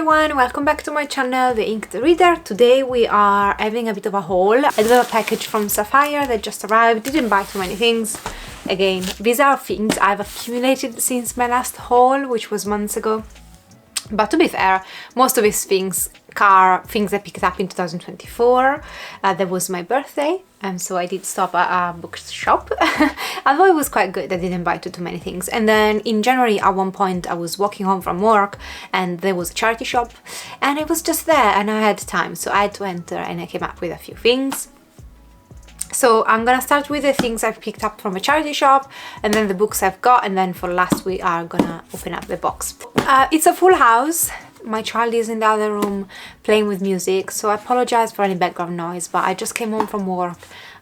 everyone, welcome back to my channel, The Inked Reader. Today we are having a bit of a haul. I have a package from Sapphire that just arrived. Didn't buy too many things. Again, these are things I've accumulated since my last haul, which was months ago. But to be fair, most of these things are things I picked up in 2024. That was my birthday, and so I did stop at a bookshop. Although it was quite good, I didn't buy too many things. And then in January, at one point, I was walking home from work, and there was a charity shop, and it was just there, and I had time, so I had to enter, and I came up with a few things. So I'm gonna start with the things I've picked up from a charity shop, and then the books I've got, and then for last we are gonna open up the box. It's a full house. My child is in the other room playing with music, so I apologize for any background noise, but I just came home from work.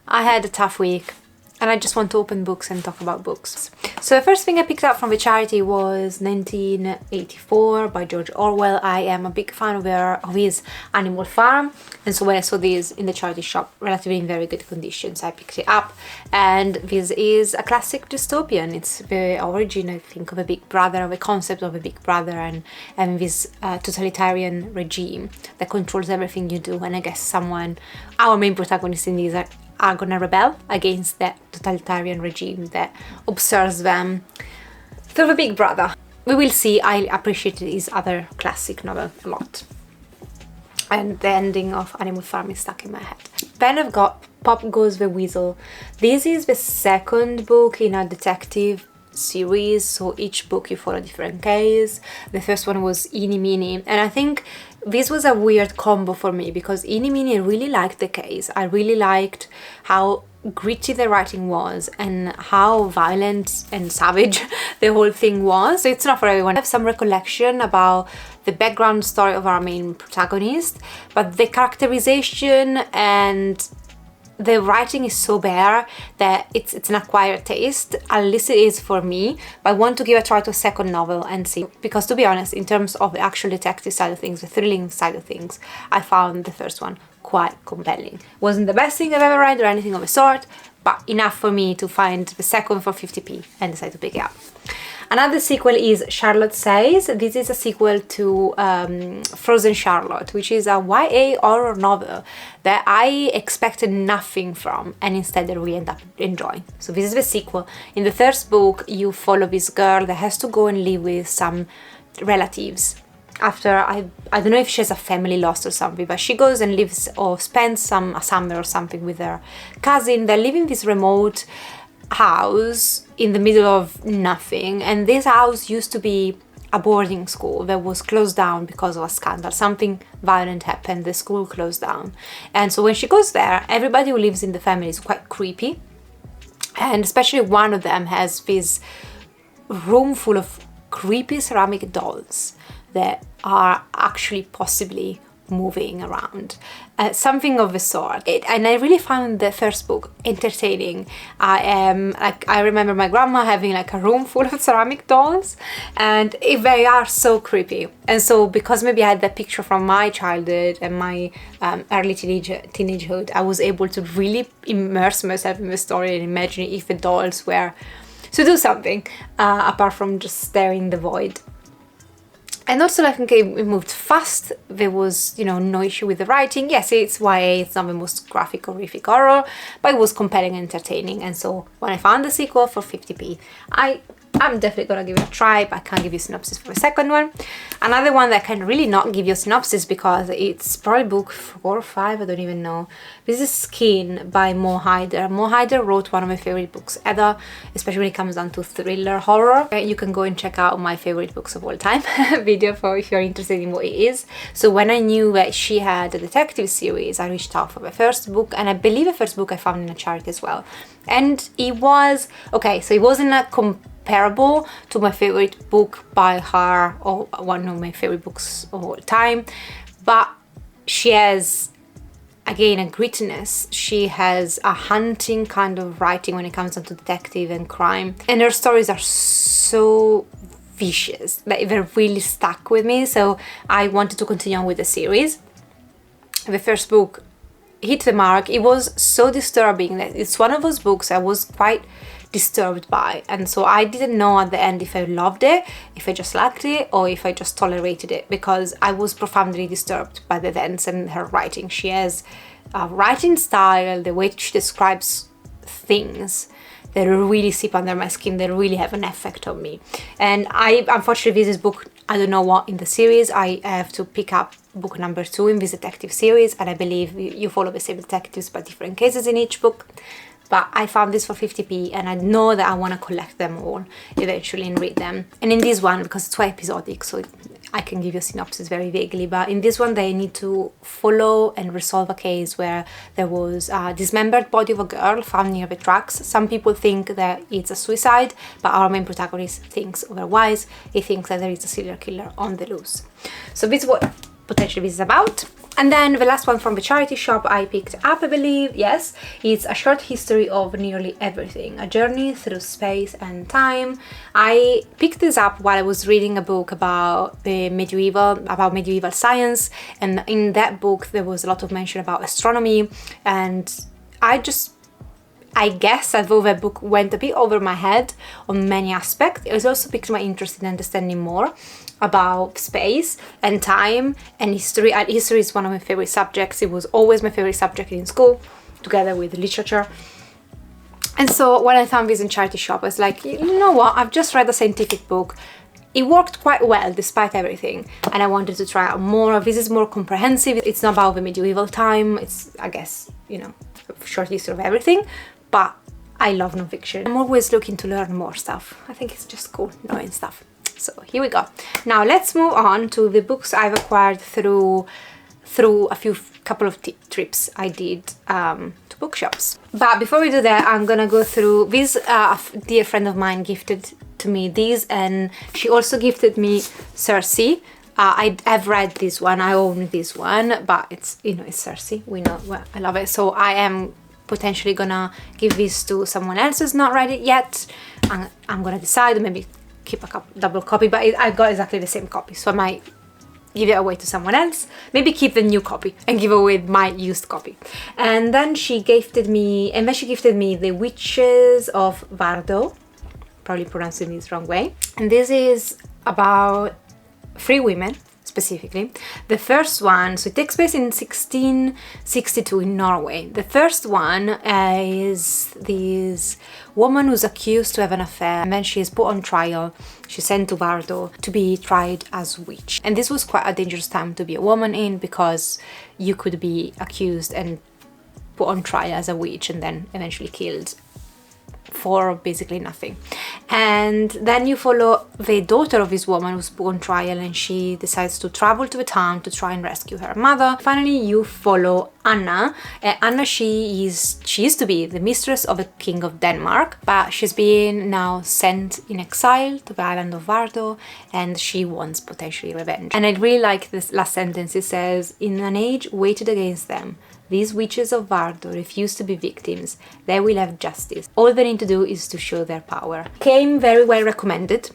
I had a tough week and I just want to open books and talk about books. So the first thing I picked up from the charity was 1984 by George Orwell. I am a big fan of his Animal Farm, and so when I saw these in the charity shop, relatively in very good conditions, I picked it up. And this is a classic dystopian. It's the origin, I think, of a big brother, of a concept of a big brother, and this totalitarian regime that controls everything you do. And I guess our main protagonists in these are gonna rebel against that totalitarian regime that observes them through the big brother. We will see. I appreciated his other classic novel a lot, and the ending of Animal Farm is stuck in my head. Then I've got Pop Goes the Weasel. This is the second book in a detective series, so each book you follow a different case. The first one was Eeny Meeny, and I think this was a weird combo for me because Eeny Meeny, I really liked the case. I really liked how gritty the writing was and how violent and savage the whole thing was. So it's not for everyone. I have some recollection about the background story of our main protagonist, but the characterization and the writing is so bare that it's an acquired taste. At least it is for me, but I want to give a try to a second novel and see, because to be honest, in terms of the actual detective side of things, the thrilling side of things, I found the first one quite compelling. Wasn't the best thing I've ever read or anything of the sort, but enough for me to find the second for 50p and decide to pick it up. Another sequel is Charlotte Says. This is a sequel to Frozen Charlotte, which is a YA horror novel that I expected nothing from, and instead I really end up enjoying. So this is the sequel. In the first book, you follow this girl that has to go and live with some relatives. After, I don't know if she has a family lost or something, but she goes and lives or spends a summer or something with her cousin. They live in this remote house in the middle of nothing, and this house used to be a boarding school that was closed down because of a scandal. Something violent happened, the school closed down, and so when she goes there, everybody who lives in the family is quite creepy, and especially one of them has this room full of creepy ceramic dolls that are actually possibly moving around, something of the sort. And I really found the first book entertaining. I remember my grandma having like a room full of ceramic dolls, and they are so creepy. And so because maybe I had that picture from my childhood and my early teenagehood, I was able to really immerse myself in the story and imagine if the dolls were to do something apart from just staring the void. And also, like, okay, it moved fast. There was, no issue with the writing. Yes, it's YA, it's not the most graphic horrific horror, but it was compelling and entertaining. And so when I found the sequel for 50p, I'm definitely gonna give it a try, but I can't give you a synopsis for the second one. Another one that I can really not give you a synopsis because it's probably book 4 or 5, I don't even know. This is Skin by Mo Hyder. Mo Hyder wrote one of my favorite books ever, especially when it comes down to thriller horror. You can go and check out my favorite books of all time video for if you're interested in what it is. So when I knew that she had a detective series, I reached out for the first book, and I believe the first book I found in a charity as well. And it was, okay, so it wasn't a comparable to my favorite book by her, or one of my favorite books of all time, but she has, again, a grittiness. She has a hunting kind of writing when it comes down to detective and crime, and her stories are so vicious, like they're really stuck with me, so I wanted to continue on with the series. The first book hit the mark. It was so disturbing that it's one of those books I was quite disturbed by, and so I didn't know at the end if I loved it, if I just liked it, or if I just tolerated it, because I was profoundly disturbed by the events and her writing. She has a writing style, the way she describes things that really seep under my skin, that really have an effect on me. And I, unfortunately, this book, I don't know what in the series, I have to pick up book number 2 in this detective series, and I believe you follow the same detectives but different cases in each book. But I found this for 50p, and I know that I want to collect them all eventually and read them. And in this one, because it's quite episodic, so I can give you a synopsis very vaguely, but in this one they need to follow and resolve a case where there was a dismembered body of a girl found near the tracks. Some people think that it's a suicide, but our main protagonist thinks otherwise. He thinks that there is a serial killer on the loose. So this is what potentially this is about. And then the last one from the charity shop I picked up, I believe, yes, it's A Short History of Nearly Everything, A Journey Through Space and Time. I picked this up while I was reading a book about medieval science, and in that book there was a lot of mention about astronomy, and I guess although that book went a bit over my head on many aspects, it also piqued my interest in understanding more about space and time and history. And history is one of my favorite subjects. It was always my favorite subject in school, together with literature. And so when I found this in charity shop, I was like, you know what, I've just read a scientific book. It worked quite well despite everything, and I wanted to try out more. This is more comprehensive. It's not about the medieval time. It's, I guess, you know, a short history of everything, but I love nonfiction. I'm always looking to learn more stuff. I think it's just cool knowing stuff. So here we go. Now let's move on to the books I've acquired through a couple of trips I did to bookshops. But before we do that, I'm gonna go through this. A dear friend of mine gifted to me these, and she also gifted me Circe. I've read this one, I own this one, but it's, you know, it's Circe. We know, well, I love it. So I am potentially gonna give this to someone else who's not read it yet. I'm gonna decide, maybe keep a double copy, but I've got exactly the same copy, so I might give it away to someone else, maybe keep the new copy and give away my used copy. And then she gifted me The Witches of Vardo, probably pronouncing this wrong way, and this is about 3 women specifically. The first one, so it takes place in 1662 in Norway. The first one is this woman who's accused to have an affair, and then she is put on trial. She's sent to Vardo to be tried as witch. And this was quite a dangerous time to be a woman in, because you could be accused and put on trial as a witch and then eventually killed for basically nothing. And then you follow the daughter of this woman who's put on trial, and she decides to travel to the town to try and rescue her mother. Finally, you follow Anna. Anna, she used to be the mistress of the king of Denmark, but she's been now sent in exile to the island of Vardo, and she wants potentially revenge. And I really like this last sentence. It says, "In an age weighted against them, these witches of Vardo refuse to be victims. They will have justice. All they need to do is to show their power." Came very well recommended,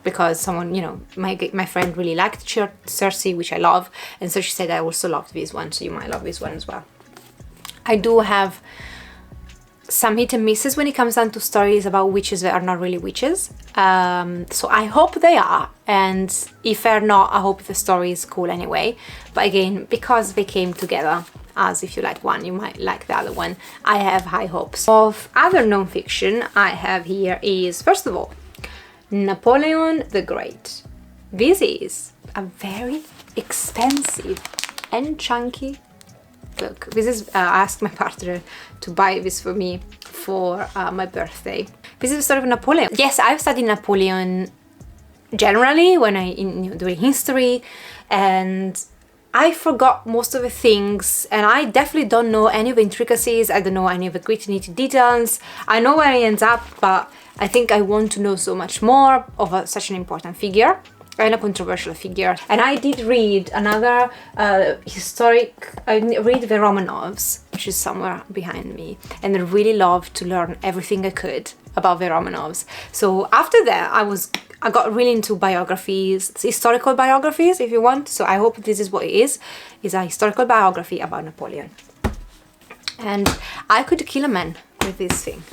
because someone, you know, my friend really liked Circe, which I love, and so she said I also loved this one, so you might love this one as well. I do have some hit and misses when it comes down to stories about witches that are not really witches. So I hope they are, and if they're not, I hope the story is cool anyway. But again, because they came together, as if you like one, you might like the other one, I have high hopes. Of other non-fiction I have here is, first of all, Napoleon the Great. This is a very expensive and chunky book. This is, I asked my partner to buy this for me for my birthday. This is the story of Napoleon. Yes, I've studied Napoleon generally when doing history, and I forgot most of the things, and I definitely don't know any of the intricacies. I don't know any of the gritty details. I know where he ends up, but I think I want to know so much more of such an important figure and a controversial figure. And I did read another I read the Romanovs, which is somewhere behind me, and I really loved to learn everything I could about the Romanovs. So after that, I got really into biographies, historical biographies if you want. So I hope this is what it is a historical biography about Napoleon. And I could kill a man with this thing.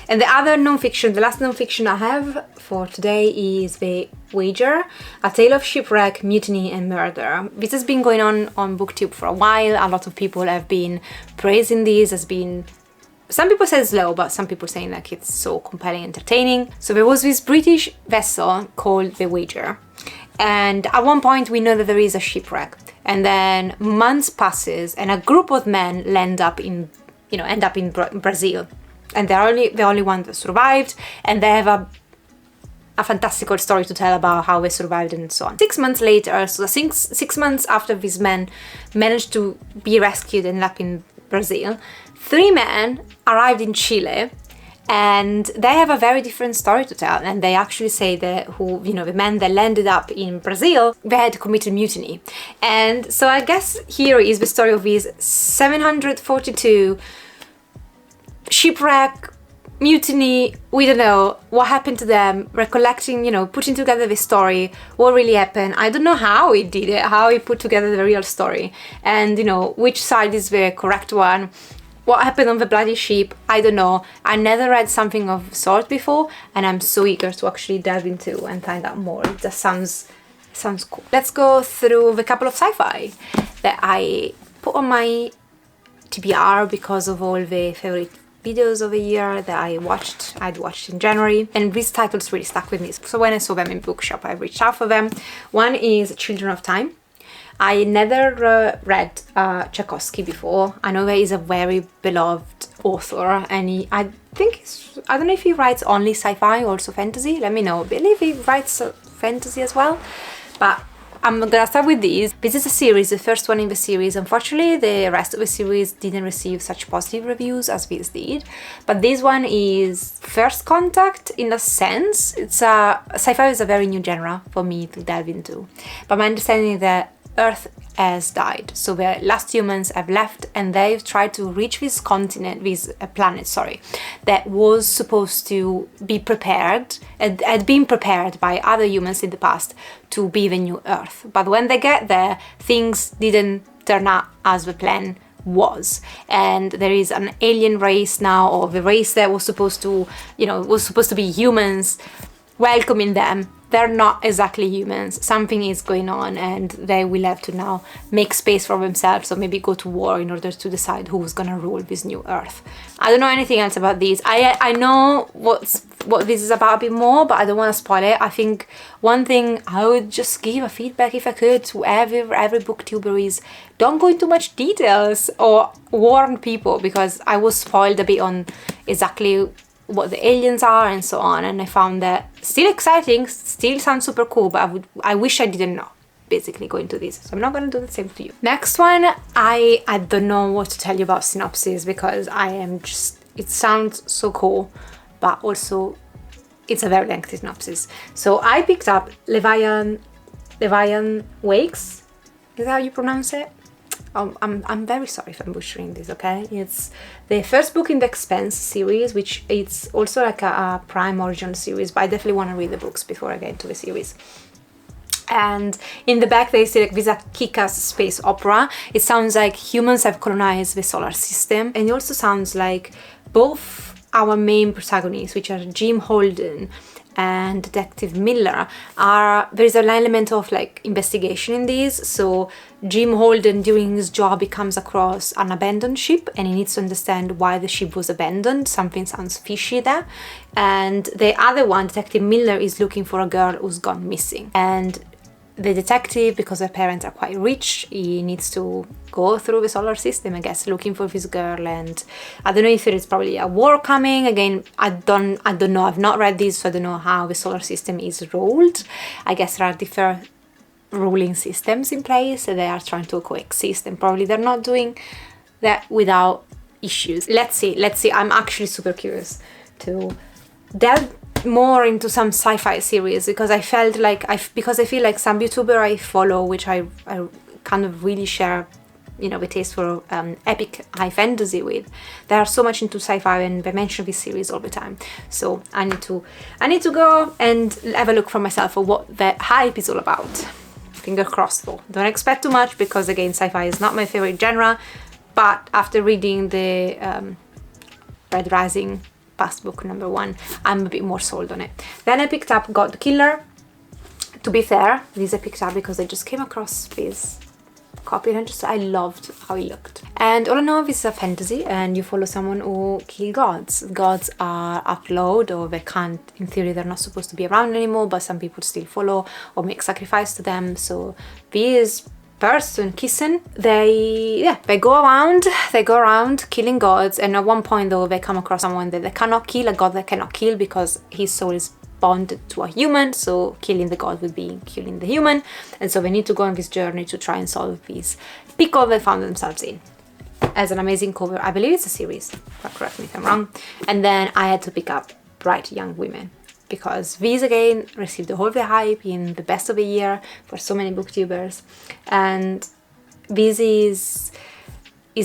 And the other non-fiction, the last non-fiction I have for today is The Wager, A Tale of Shipwreck, Mutiny and Murder. This has been going on BookTube for a while. A lot of people have been praising this, some people say it's slow, but some people saying like it's so compelling, entertaining. So there was this British vessel called The Wager. And at one point we know that there is a shipwreck. And then months passes and a group of men end up in Brazil. And they're the only one that survived, and they have a fantastical story to tell about how they survived and so on. 6 months later, so 6 months after these men managed to be rescued and end up in Brazil, 3 men arrived in Chile, and they have a very different story to tell. And they actually say that the men that landed up in Brazil, they had committed mutiny. And so I guess here is the story of these 742 shipwreck, mutiny, we don't know what happened to them, recollecting, putting together the story, what really happened. I don't know how he did it, how he put together the real story, and which side is the correct one. What happened on the bloody ship, I don't know. I never read something of the sort before, and I'm so eager to actually delve into and find out more. It just sounds cool. Let's go through the couple of sci-fi that I put on my TBR because of all the favorite videos of the year that I'd watched in January, and these titles really stuck with me. So when I saw them in bookshop, I reached out for them. One is Children of Time. I never read Tchaikovsky before. I know that he's a very beloved author, and I don't know if he writes only sci-fi or also fantasy. Let me know. I believe he writes fantasy as well, but I'm gonna start with these. This is a series, the first one in the series. Unfortunately, the rest of the series didn't receive such positive reviews as this did. But this one is first contact in a sense. Sci-fi is a very new genre for me to delve into. But my understanding is that Earth has died. So the last humans have left, and they've tried to reach this planet, that was supposed to be prepared, and had been prepared by other humans in the past to be the new Earth. But when they get there, things didn't turn out as the plan was, and there is an alien race now, or the race that was supposed to be humans, welcoming them. They're not exactly humans. Something is going on, and they will have to now make space for themselves, or maybe go to war in order to decide who's gonna rule this new Earth. I don't know anything else about these. I know what this is about a bit more, but I don't want to spoil it. I think one thing I would just give a feedback, if I could, to every booktuber is don't go into much details or warn people, because I was spoiled a bit on exactly what the aliens are and so on, and I found that still exciting, still sounds super cool, but I wish I didn't know, basically, going to this. So I'm not gonna do the same to you. Next one, I don't know what to tell you about synopsis, because it sounds so cool, but also it's a very lengthy synopsis. So I picked up Leviathan Wakes. Is that how you pronounce it? I'm very sorry if I'm butchering this, okay? It's the first book in the Expanse series, which it's also like a Prime original series, but I definitely want to read the books before I get into the series. And in the back they say like this is a kick-ass space opera. It sounds like humans have colonized the solar system, and it also sounds like both our main protagonists, which are Jim Holden and Detective Miller, there is an element of like investigation in these. So Jim Holden, during his job, he comes across an abandoned ship, and he needs to understand why the ship was abandoned. Something sounds fishy there. And the other one, Detective Miller, is looking for a girl who's gone missing. And the detective, because her parents are quite rich, he needs to go through the solar system, I guess, looking for this girl. And I don't know if there is probably a war coming. Again, I don't know. I've not read this, so I don't know how the solar system is ruled. I guess there are different ruling systems in place, and they are trying to coexist, and probably they're not doing that without issues. Let's see. I'm actually super curious to delve more into some sci-fi series, because I feel like some YouTuber I follow, which I kind of really share, the taste for epic high fantasy with, they are so much into sci-fi, and they mention this series all the time. So I need to go and have a look for myself for what the hype is all about. Finger crossed though. Don't expect too much, because again, sci-fi is not my favorite genre, but after reading the Red Rising, past book number 1, I'm a bit more sold on it. Then I picked up God Killer. To be fair, these I picked up because I just came across this copy and I loved how it looked. And all I know, this is a fantasy and you follow someone who kill gods. Gods are upload, or they can't, in theory they're not supposed to be around anymore, but some people still follow or make sacrifice to them. So this person kissing, they go around killing gods, and at one point though they come across someone that they cannot kill, a god they cannot kill because his soul is bonded to a human, so killing the god would be killing the human, and so they need to go on this journey to try and solve this pickle they found themselves in. As an amazing cover, I believe it's a series, but correct me if I'm wrong. And then I had to pick up Bright Young Women, because these again received all the hype in the best of the year for so many booktubers, and this is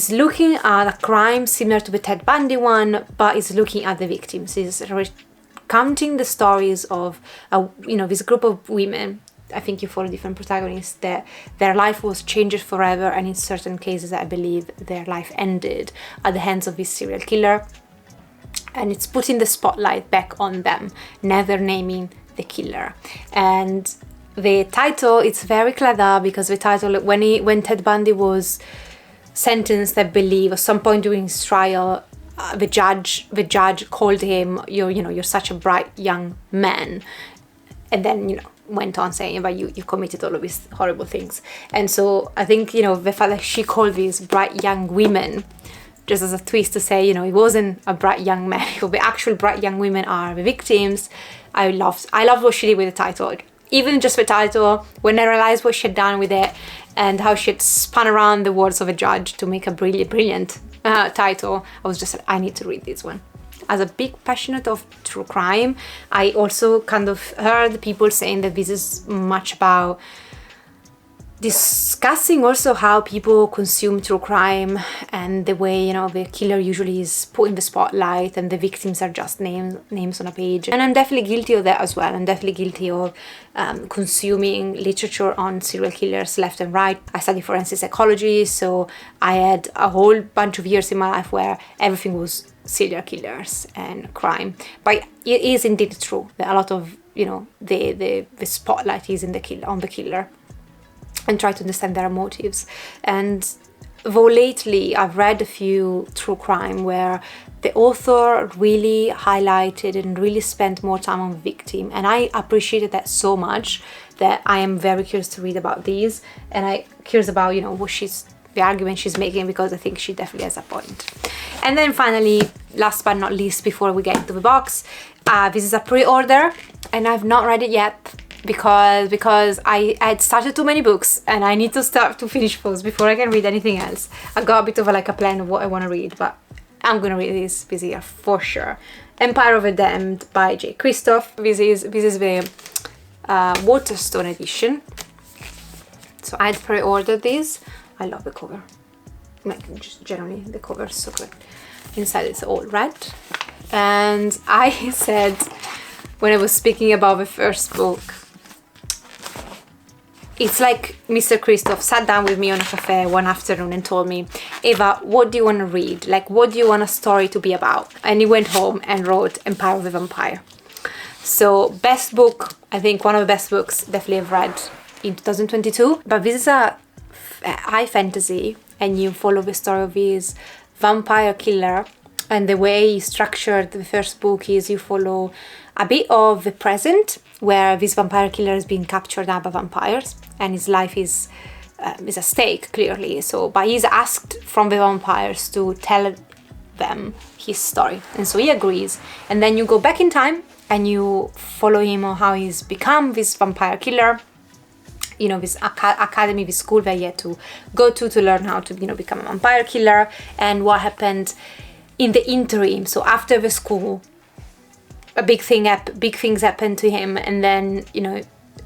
looking at a crime similar to the Ted Bundy one, but is looking at the victims. Is counting the stories of this group of women. I think you follow different protagonists that their life was changed forever, and in certain cases I believe their life ended at the hands of this serial killer, and it's putting the spotlight back on them, never naming the killer. And the title, it's very clever, because the title, when Ted Bundy was sentenced, I believe at some point during his trial, the judge called him, you're such a bright young man, and then went on saying, but you committed all of these horrible things. And so I think the fact that she called these bright young women just as a twist to say he wasn't a bright young man, the actual bright young women are the victims. I loved what she did with the title. Even just the title, when I realized what she had done with it and how she had spun around the words of a judge to make a brilliant title, I was just like, I need to read this one. As a big passionate of true crime, I also kind of heard people saying that this is much about discussing also how people consume true crime, and the way the killer usually is put in the spotlight and the victims are just names on a page. And I'm definitely guilty of that as well. I'm definitely guilty of consuming literature on serial killers left and right. I study forensic psychology, so I had a whole bunch of years in my life where everything was serial killers and crime. But it is indeed true that a lot of the spotlight is on the killer, and try to understand their motives. And though lately I've read a few true crime where the author really highlighted and really spent more time on the victim, and I appreciated that so much that I am very curious to read about these, and I'm curious about the argument she's making, because I think she definitely has a point. And then finally, last but not least, before we get into the box, this is a pre-order and I've not read it yet, because I had started too many books and I need to finish those before I can read anything else. I got a bit of a plan of what I want to read, but I'm gonna read this year for sure. Empire of the Damned by J. Christoph. This is the Waterstone edition. So I had pre-ordered this. I love the cover. Just generally the cover is so good. Inside it's all red. And I said, when I was speaking about the first book, it's like Mr. Christoph sat down with me on a cafe one afternoon and told me, Eva, what do you want to read? What do you want a story to be about? And he went home and wrote Empire of the Vampire. So best book, I think one of the best books definitely I've read in 2022. But this is a high fantasy, and you follow the story of his vampire killer, and the way he structured the first book is you follow a bit of the present, where this vampire killer is being captured now by vampires, and his life is at stake, clearly. So, but he's asked from the vampires to tell them his story, and so he agrees. And then you go back in time and you follow him on how he's become this vampire killer. This academy, this school that he had to go to learn how to become a vampire killer, and what happened in the interim. So after the school, big things happened to him, and then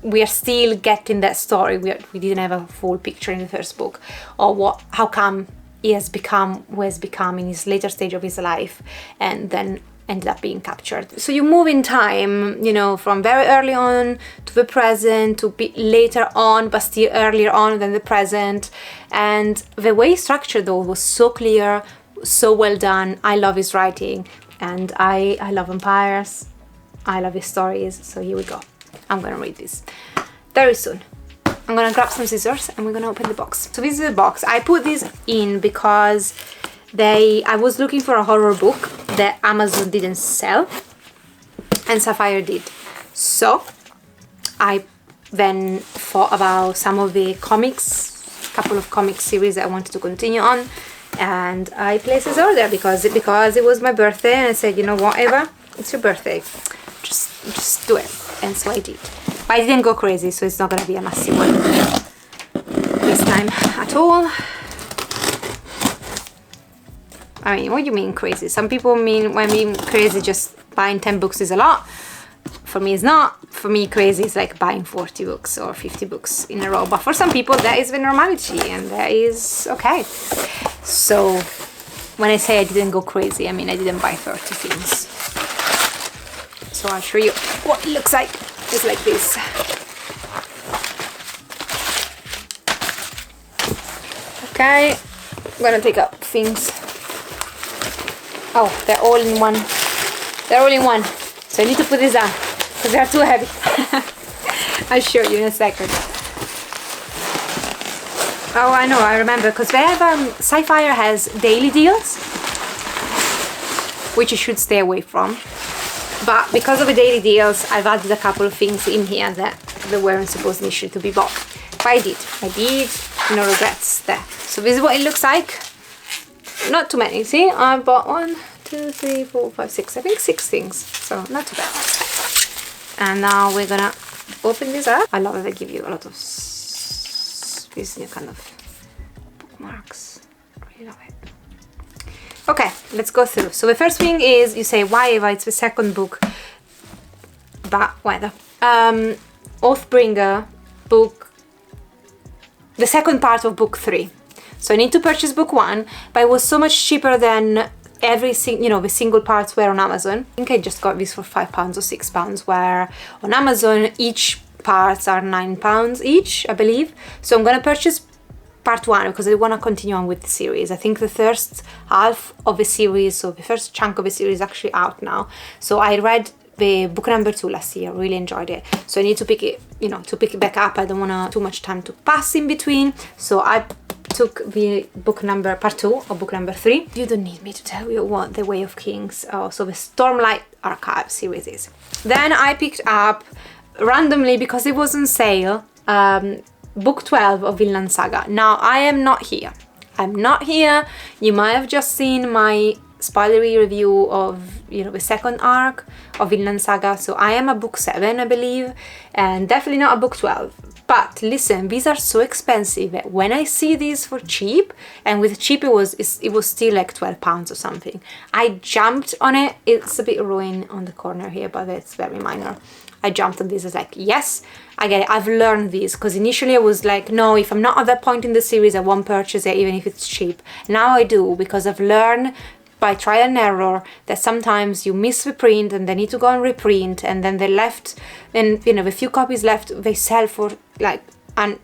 we are still getting that story. We didn't have a full picture in the first book, or how come he has become who has become in his later stage of his life, and then ended up being captured. So you move in time, from very early on to the present, to be later on, but still earlier on than the present. And the way he structured though was so clear, so well done. I love his writing. and I love vampires, I love his stories, so here we go. I'm gonna read this very soon. I'm gonna grab some scissors and we're gonna open the box. So this is the box. I put this in because I was looking for a horror book that Amazon didn't sell and Sapphire did. So I then thought about some of the comics, a couple of comic series that I wanted to continue on, and I placed this order because it was my birthday, and I said, you know, whatever, it's your birthday, just do it. And so I did. But I didn't go crazy, so it's not gonna be a massive one this time at all. I mean, what do you mean crazy? Some people mean, when I mean crazy, just buying 10 books is a lot. For me, it's not. For me, crazy is like buying 40 books or 50 books in a row. But for some people, that is the normality, and that is okay. So when I say I didn't go crazy, I mean I didn't buy 30 things. So I'll show you what it looks like. It's like this. Okay, I'm gonna take up things. Oh, they're all in one. They're all in one. So I need to put this down because they're too heavy. I'll show you in a second. Oh, I know, I remember, because they have, Sapphire has daily deals, which you should stay away from. But because of the daily deals, I've added a couple of things in here that they weren't supposed initially to be bought. But I did, no regrets there. So this is what it looks like. Not too many, see? I bought 1, 2, 3, 4, 5, 6, I think 6 things. So not too bad. And now we're gonna open this up. I love that they give you a lot of these new kind of bookmarks. I really love it. Okay, let's go through. So the first thing is, you say, why Eva? It's the second book. But whether Oathbringer book, the second part of book 3. So I need to purchase book 1, but it was so much cheaper than the single parts were on Amazon. I think I just got this for £5 or £6, where on Amazon each parts are £9 each, I believe. So I'm gonna purchase part 1 because I want to continue on with the series. I think the first half of the series, so the first chunk of the series, is actually out now. So I read the book number 2 last year, really enjoyed it. So I need to pick it, back up. I don't want too much time to pass in between. So I took the part 2 or book number 3. You don't need me to tell you what the Way of Kings, so the Stormlight Archive series is. Then I picked up randomly, because it was on sale, book 12 of Vinland Saga. Now I am not here. I'm not here. You might have just seen my spoilery review of the second arc of Vinland Saga. So I am a book 7, I believe, and definitely not a book 12. But listen, these are so expensive. When I see these for cheap, and with cheap it was still like £12 or something, I jumped on it. It's a bit ruined on the corner here, but it's very minor. I jumped on this. I was like, yes, I get it. I've learned this, because initially I was like, no, if I'm not at that point in the series, I won't purchase it even if it's cheap. Now I do, because I've learned by trial and error that sometimes you miss the print and they need to go and reprint, and then they left, and the few copies left, they sell for like an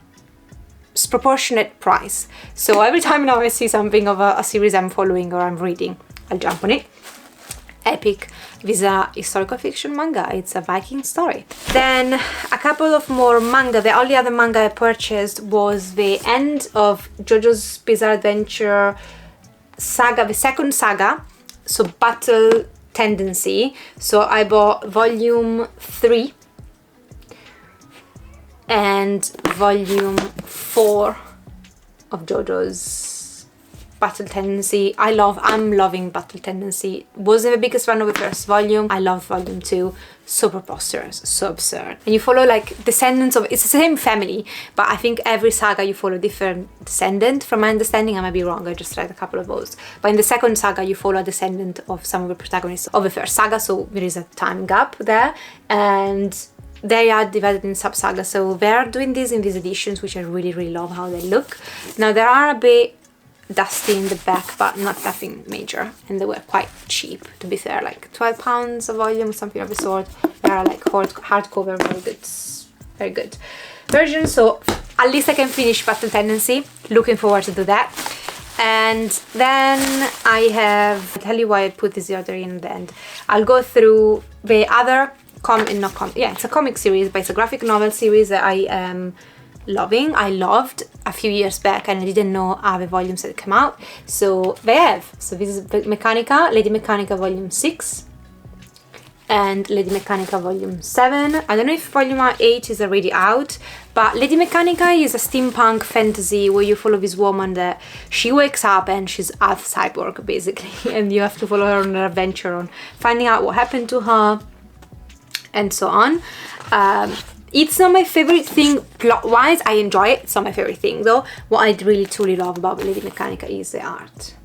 disproportionate price. So every time now I see something of a series I'm following or I'm reading, I'll jump on it. Epic. This is a historical fiction manga. It's a Viking story. Then a couple of more manga. The only other manga I purchased was the end of JoJo's Bizarre Adventure saga, the second saga, so Battle Tendency. So I bought volume 3 and volume 4 of JoJo's Battle Tendency. I'm loving Battle Tendency. Wasn't the biggest fan of the first volume. I loved volume 2. So preposterous, so absurd. And you follow like descendants of, it's the same family, but I think every saga you follow different descendant. From my understanding, I might be wrong, I just read a couple of those. But in the second saga, you follow a descendant of some of the protagonists of the first saga, so there is a time gap there. And they are divided in sub-sagas, so they're doing this in these editions, which I really, really love how they look. Now, there are a bit dusty in the back, but nothing major, and they were quite cheap, to be fair, like £12 a volume, something of the sort. They are like hardcover, very good version. So at least I can finish Battle Tendency. Looking forward to do that. And then I have, I'll tell you why I put this order in the end. I'll go through the other it's a comic series, but it's a graphic novel series that I am loving. I loved a few years back and I didn't know the volumes that come out. So they have. So this is Mechanica, Lady Mechanica Volume 6 and Lady Mechanica Volume 7. I don't know if Volume 8 is already out, but Lady Mechanica is a steampunk fantasy where you follow this woman that she wakes up and she's half cyborg basically, and you have to follow her on an adventure on finding out what happened to her and so on. It's not my favorite thing plot-wise. I enjoy it. It's not my favorite thing though. What I really truly love about Lady Mechanica is the art.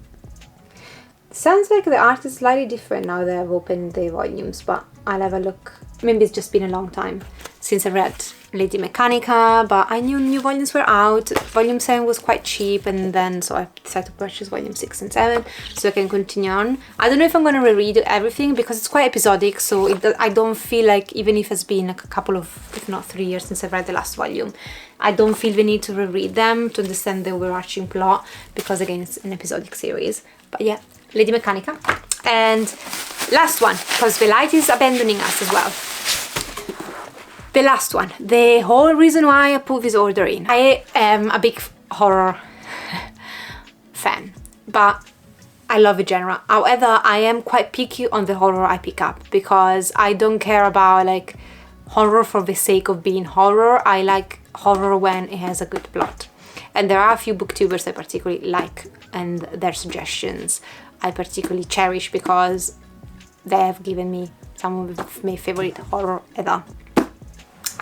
Sounds like the art is slightly different now that I've opened the volumes, but I'll have a look. Maybe it's just been a long time since I read Lady Mechanica, but I knew new volumes were out. Volume 7 was quite cheap, and then so I decided to purchase Volume 6 and 7 so I can continue on. I don't know if I'm going to reread everything because it's quite episodic, so I don't feel like, even if it's been like a couple of, if not 3 years since I've read the last volume, I don't feel the need to reread them to understand the overarching plot, because again it's an episodic series. But yeah, Lady Mechanica. And last one, because the light is abandoning us as well. The last one, the whole reason why I put this order in. I am a big horror fan, but I love the genre. However, I am quite picky on the horror I pick up, because I don't care about like horror for the sake of being horror. I like horror when it has a good plot. And there are a few booktubers I particularly like, and their suggestions I particularly cherish because they have given me some of my favorite horror ever.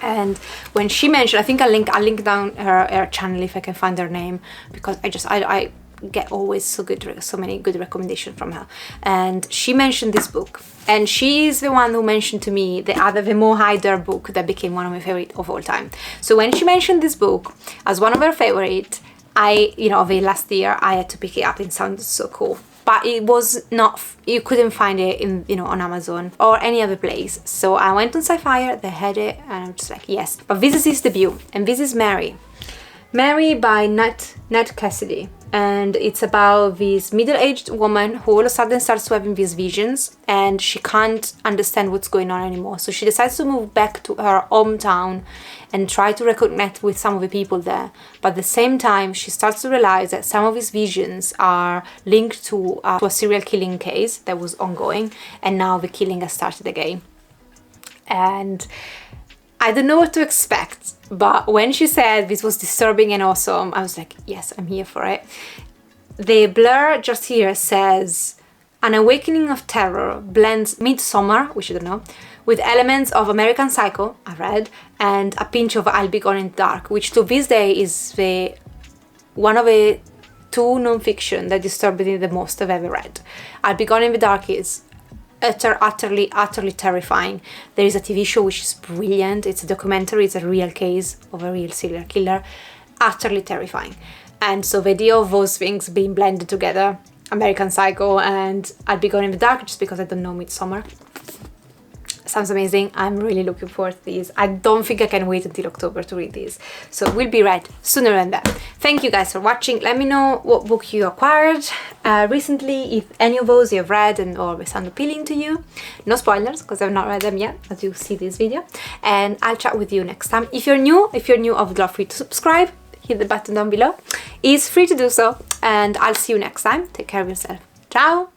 And when she mentioned, I think I'll link down her channel if I can find her name, because I get always so many good recommendations from her. And she mentioned this book, and she is the one who mentioned to me the Mo Hyder book that became one of my favorite of all time. So when she mentioned this book as one of her favorite, of the last year, I had to pick it up. It sounded so cool. But it was not, you couldn't find it in, on Amazon or any other place. So I went on Sci-Fi, they had it, and I'm just like, yes. But this is his debut, and this is Mary. Mary by Nat Cassidy. And it's about this middle-aged woman who all of a sudden starts to having these visions, and she can't understand what's going on anymore. So she decides to move back to her hometown and try to reconnect with some of the people there. But at the same time, she starts to realize that some of these visions are linked to a serial killing case that was ongoing, and now the killing has started again. And I don't know what to expect, but when she said this was disturbing and awesome, I was like, yes, I'm here for it. The blur just here says, an awakening of terror blends Midsommar, which I don't know, with elements of American Psycho, I read, and a pinch of I'll Be Gone in the Dark, which to this day is one of the two non-fiction that disturbed me the most I've ever read. I'll Be Gone in the Dark is utterly terrifying. There is a TV show which is brilliant. It's a documentary. It's a real case of a real serial killer. Utterly terrifying. And so the idea of those things being blended together, American Psycho and I'll Be Gone in the Dark, just because I don't know Midsommar, sounds amazing. I'm really looking forward to these. I don't think I can wait until October to read these, so we'll be read sooner than that. Thank you guys for watching. Let me know what book you acquired recently, if any of those you have read and or they sound appealing to you. No spoilers, because I've not read them yet as you see this video, and I'll chat with you next time. If you're new, I would love for you to subscribe. Hit the button down below. It's free to do so, and I'll see you next time. Take care of yourself. Ciao!